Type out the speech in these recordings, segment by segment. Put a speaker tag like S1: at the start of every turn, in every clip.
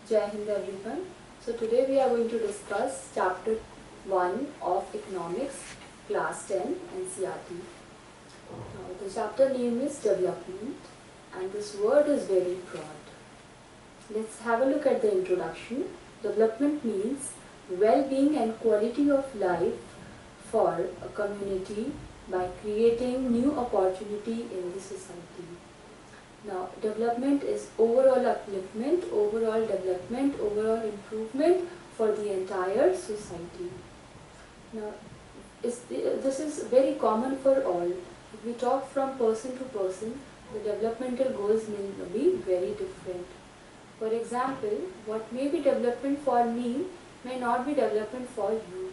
S1: Jai Hind everyone. So today we are going to discuss chapter 1 of economics, class 10 NCERT. Now the chapter name is development and this word is very broad. Let's have a look at the introduction. Development means well-being and quality of life for a community by creating new opportunity in the society. Now, development is overall upliftment, overall development, overall improvement for the entire society. Now, this is very common for all. If we talk from person to person, the developmental goals may be very different. For example, what may be development for me may not be development for you,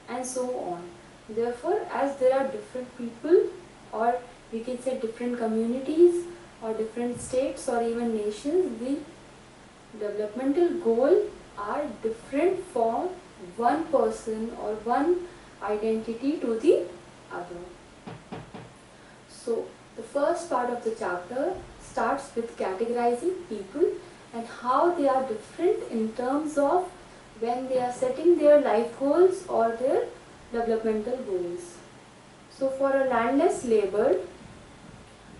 S1: and so on. Therefore, as there are different people, or we can say different communities, or different states or even nations, the developmental goal are different for one person or one identity to the other. So the first part of the chapter starts with categorizing people and how they are different in terms of when they are setting their life goals or their developmental goals. So for a landless labor,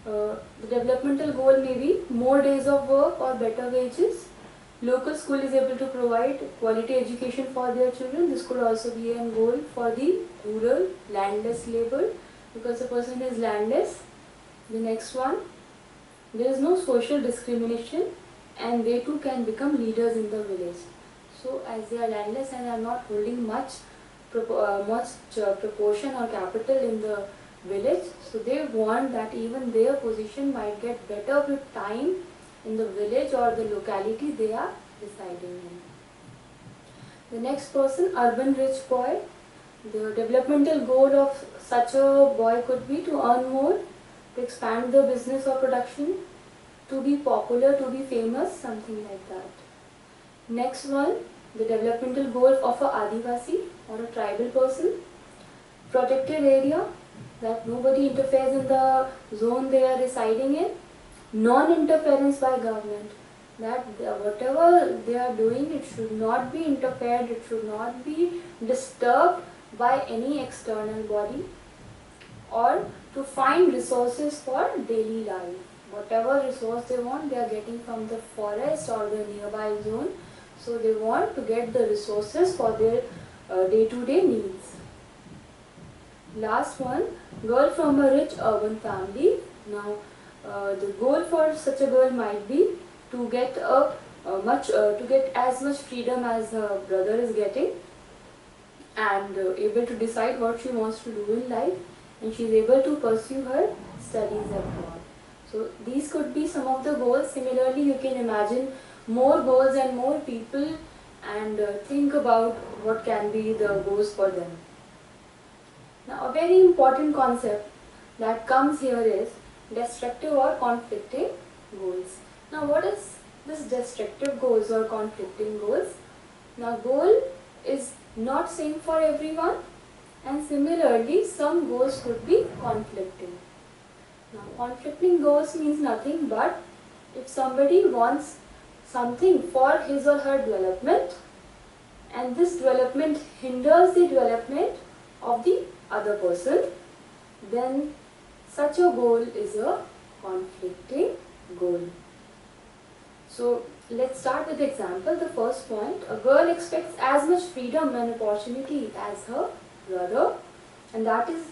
S1: the developmental goal may be more days of work or better wages. Local school is able to provide quality education for their children. This could also be a goal for the rural landless labor because the person is landless. The next one, there is no social discrimination and they too can become leaders in the village. So as they are landless and are not holding much proportion or capital in the village, so they want that even their position might get better with time in the village or the locality they are residing in. The next person, urban rich boy. The developmental goal of such a boy could be to earn more, to expand the business or production, to be popular, to be famous, something like that. Next one, the developmental goal of a Adivasi or a tribal person. Protected area, that nobody interferes in the zone they are residing in. Non-interference by government, that whatever they are doing, it should not be interfered, it should not be disturbed by any external body. Or to find resources for daily life. Whatever resource they want, they are getting from the forest or the nearby zone. So they want to get the resources for their day-to-day needs. Last one, girl from a rich urban family. Now, the goal for such a girl might be to get as much freedom as her brother is getting, and able to decide what she wants to do in life, and she is able to pursue her studies abroad. So these could be some of the goals. Similarly, you can imagine more goals and more people, and think about what can be the goals for them. Now, a very important concept that comes here is destructive or conflicting goals. Now, what is this destructive goals or conflicting goals? Now, goal is not same for everyone, and similarly, some goals could be conflicting. Now, conflicting goals means nothing but if somebody wants something for his or her development, and this development hinders the development of the other person, then such a goal is a conflicting goal. So let's start with the example. The first point, a girl expects as much freedom and opportunity as her brother, and that is,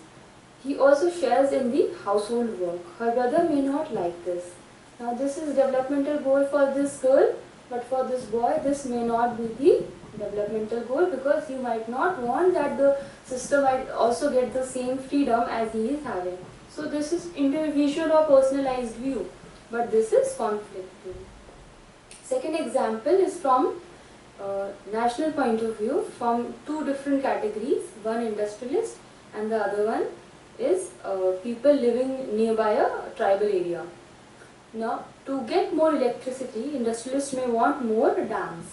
S1: he also shares in the household work. Her brother may not like this. Now this is developmental goal for this girl, but for this boy this may not be the developmental goal, because he might not want that the sister might also get the same freedom as he is having. So this is individual or personalized view, but this is conflicting. Second example is from national point of view, from two different categories, one industrialist and the other one is people living nearby a tribal area. Now, to get more electricity, industrialists may want more dams.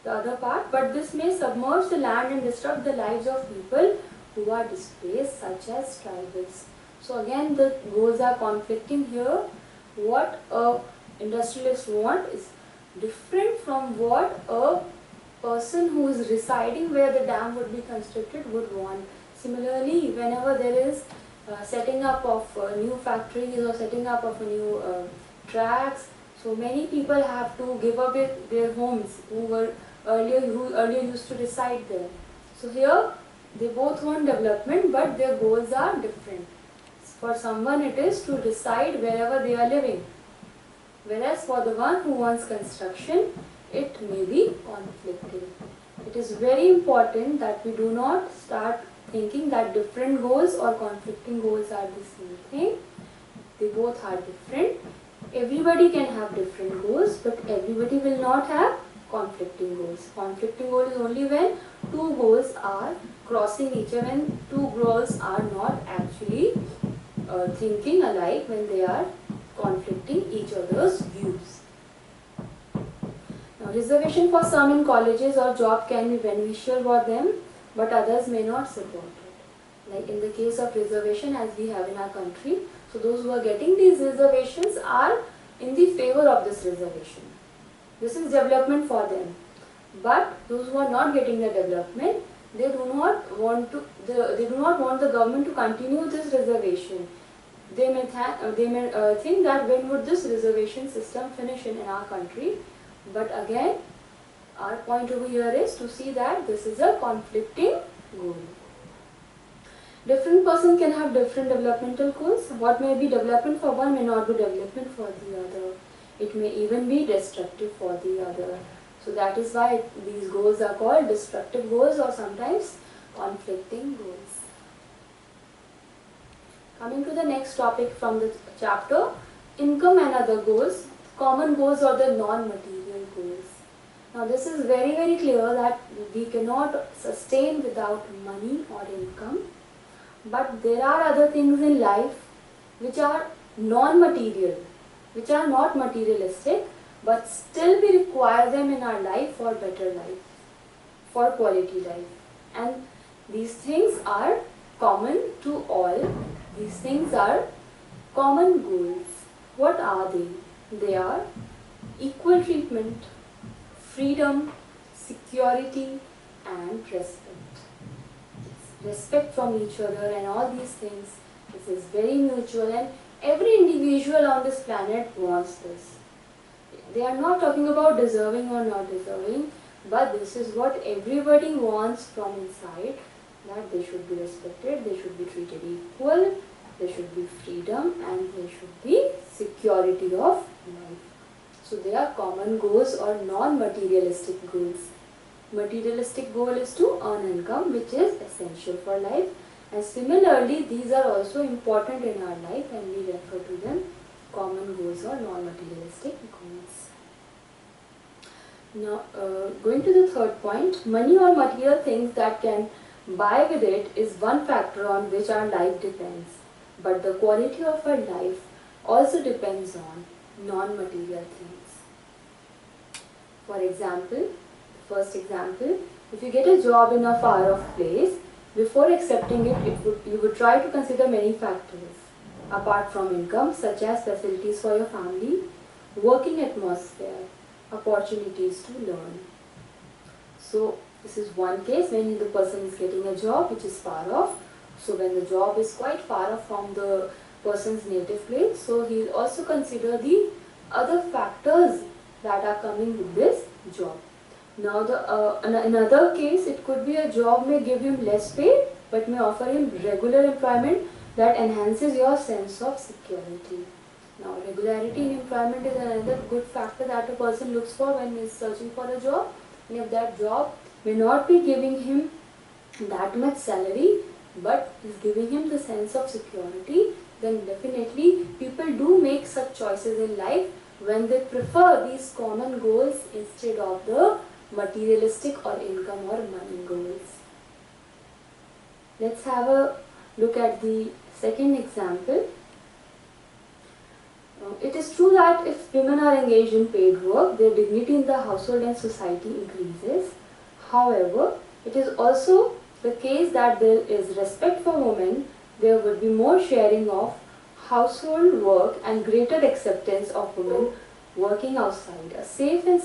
S1: The other part, but this may submerge the land and disrupt the lives of people who are displaced, such as tribals. So again, the goals are conflicting here. What a industrialists want is different from what a person who is residing where the dam would be constructed would want. Similarly, whenever there is setting up of new factories or setting up of new tracks, so many people have to give up their homes who earlier used to reside there. So here they both want development, but their goals are different. For someone it is to reside wherever they are living, whereas for the one who wants construction, it may be conflicting. It is very important that we do not start thinking that different goals or conflicting goals are the same thing. They both are different. Everybody can have different goals, but everybody will not have conflicting goals. Conflicting goal is only when two goals are crossing each other, when two goals are not actually thinking alike, when they are conflicting each other's views. Now, reservation for some in colleges or job can be beneficial for them, but others may not support it. Like in the case of reservation as we have in our country, so those who are getting these reservations are in the favor of this reservation. This is development for them. But those who are not getting the development, they do not want the government to continue this reservation. They may think that when would this reservation system finish in our country. But again, our point over here is to see that this is a conflicting goal. Different person can have different developmental goals. What may be development for one may not be development for the other. It may even be destructive for the other. So that is why these goals are called destructive goals or sometimes conflicting goals. Coming to the next topic from the chapter, income and other goals, common goals or the non-material goals. Now this is very, very clear that we cannot sustain without money or income. But there are other things in life which are non-material, which are not materialistic, but still we require them in our life for better life, for quality life. And these things are common to all. These things are common goals. What are they? They are equal treatment, freedom, security, and respect. Respect from each other and all these things. This is very mutual and every individual on this planet wants this. They are not talking about deserving or not deserving, but this is what everybody wants from inside, that they should be respected, they should be treated equal, there should be freedom and there should be security of life. So they are common goals or non-materialistic goals. Materialistic goal is to earn income, which is essential for life, and similarly these are also important in our life and we refer to them common goals or non-materialistic goals. Now going to the third point, money or material things that can buy with it is one factor on which our life depends, but the quality of our life also depends on non-material things. For example, first example, if you get a job in a far off place, before accepting it, you would try to consider many factors apart from income, such as facilities for your family, working atmosphere, opportunities to learn. So this is one case when the person is getting a job which is far off. So when the job is quite far off from the person's native place, so he will also consider the other factors that are coming with this job. Now another case, it could be a job may give him less pay but may offer him regular employment that enhances your sense of security. Now regularity in employment is another good factor that a person looks for when he is searching for a job, and if that job may not be giving him that much salary but is giving him the sense of security, then definitely people do make such choices in life when they prefer these common goals instead of the materialistic or income or money goals. Let's have a look at the second example. It is true that if women are engaged in paid work, their dignity in the household and society increases. However, it is also the case that there is respect for women, there would be more sharing of household work and greater acceptance of women working outside. A safe and